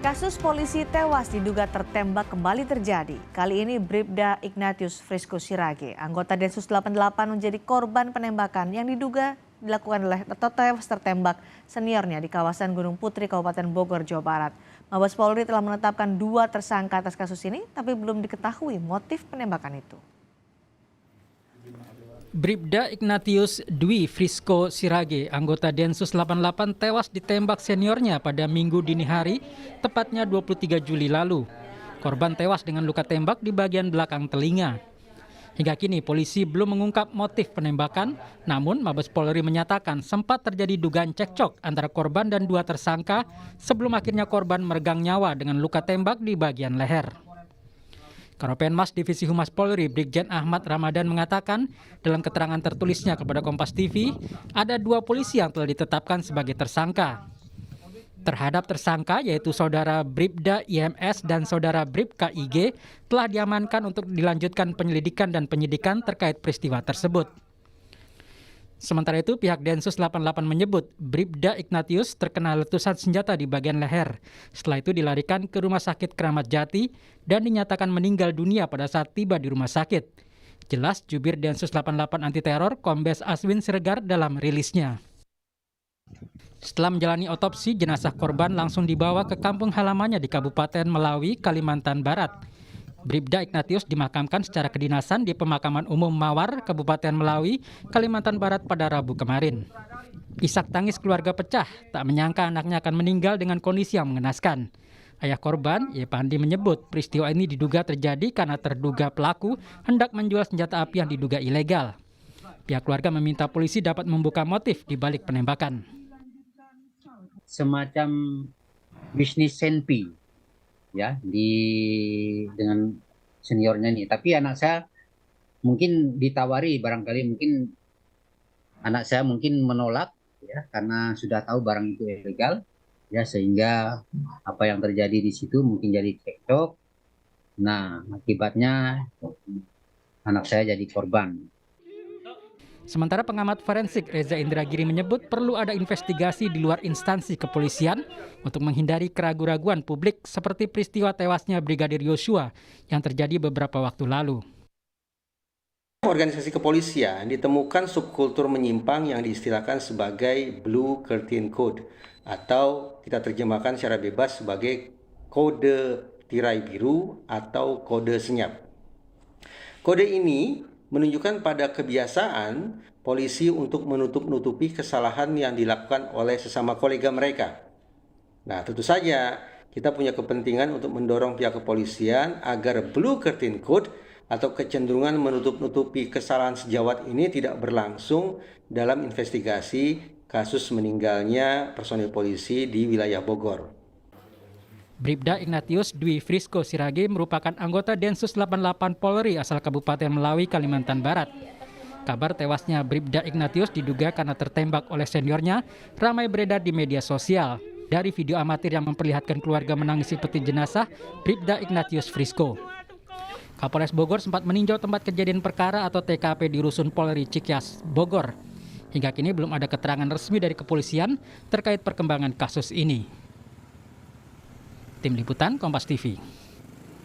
Kasus polisi tewas diduga tertembak kembali terjadi. Kali ini Bribda Ignatius Frisco Sirage, anggota Densus 88 menjadi korban penembakan yang diduga dilakukan oleh atau tewas tertembak seniornya di kawasan Gunung Putri, Kabupaten Bogor, Jawa Barat. Mabes Polri telah menetapkan 2 tersangka atas kasus ini, tapi belum diketahui motif penembakan itu. Bribda Ignatius Dwi Frisco Sirage, anggota Densus 88 tewas ditembak seniornya pada Minggu dini hari, tepatnya 23 Juli lalu. Korban tewas dengan luka tembak di bagian belakang telinga. Hingga kini polisi belum mengungkap motif penembakan, namun Mabes Polri menyatakan sempat terjadi dugaan cekcok antara korban dan 2 tersangka sebelum akhirnya korban meregang nyawa dengan luka tembak di bagian leher. Karopenmas Divisi Humas Polri Brigjen Ahmad Ramadan mengatakan dalam keterangan tertulisnya kepada Kompas TV, ada 2 polisi yang telah ditetapkan sebagai tersangka. Terhadap tersangka yaitu Saudara Bribda IMS dan Saudara Brib KIG telah diamankan untuk dilanjutkan penyelidikan dan penyidikan terkait peristiwa tersebut. Sementara itu pihak Densus 88 menyebut Bribda Ignatius terkena letusan senjata di bagian leher. Setelah itu dilarikan ke Rumah Sakit Kramat Jati dan dinyatakan meninggal dunia pada saat tiba di rumah sakit. Jelas jubir Densus 88 anti teror Kombes Aswin Siregar dalam rilisnya. Setelah menjalani otopsi, jenazah korban langsung dibawa ke kampung halamannya di Kabupaten Melawi, Kalimantan Barat. Bribda Ignatius dimakamkan secara kedinasan di Pemakaman Umum Mawar, Kabupaten Melawi, Kalimantan Barat pada Rabu kemarin. Isak tangis keluarga pecah, tak menyangka anaknya akan meninggal dengan kondisi yang mengenaskan. Ayah korban, Yepandi, menyebut peristiwa ini diduga terjadi karena terduga pelaku hendak menjual senjata api yang diduga ilegal. Pihak keluarga meminta polisi dapat membuka motif di balik penembakan. Semacam bisnis senpi, ya, dengan seniornya nih. Tapi anak saya mungkin ditawari, barangkali mungkin anak saya mungkin menolak, ya, karena sudah tahu barang itu ilegal, ya, sehingga apa yang terjadi di situ mungkin jadi cekcok. Nah, akibatnya anak saya jadi korban. Sementara pengamat forensik Reza Indragiri menyebut perlu ada investigasi di luar instansi kepolisian untuk menghindari keraguan-raguan publik seperti peristiwa tewasnya Brigadir Yosua yang terjadi beberapa waktu lalu. Organisasi kepolisian ditemukan subkultur menyimpang yang diistilahkan sebagai Blue Curtain Code atau kita terjemahkan secara bebas sebagai kode tirai biru atau kode senyap. Kode ini menunjukkan pada kebiasaan polisi untuk menutup-nutupi kesalahan yang dilakukan oleh sesama kolega mereka. Nah, tentu saja kita punya kepentingan untuk mendorong pihak kepolisian agar Blue Curtain Code atau kecenderungan menutup-nutupi kesalahan sejawat ini tidak berlangsung dalam investigasi kasus meninggalnya personil polisi di wilayah Bogor. Bribda Ignatius Dwi Frisco Sirage merupakan anggota Densus 88 Polri asal Kabupaten Melawi, Kalimantan Barat. Kabar tewasnya Bribda Ignatius diduga karena tertembak oleh seniornya ramai beredar di media sosial. Dari video amatir yang memperlihatkan keluarga menangisi peti jenazah Bribda Ignatius Frisco. Kapolres Bogor sempat meninjau tempat kejadian perkara atau TKP di Rusun Polri Cikyas, Bogor. Hingga kini belum ada keterangan resmi dari kepolisian terkait perkembangan kasus ini. Tim Liputan Kompas TV.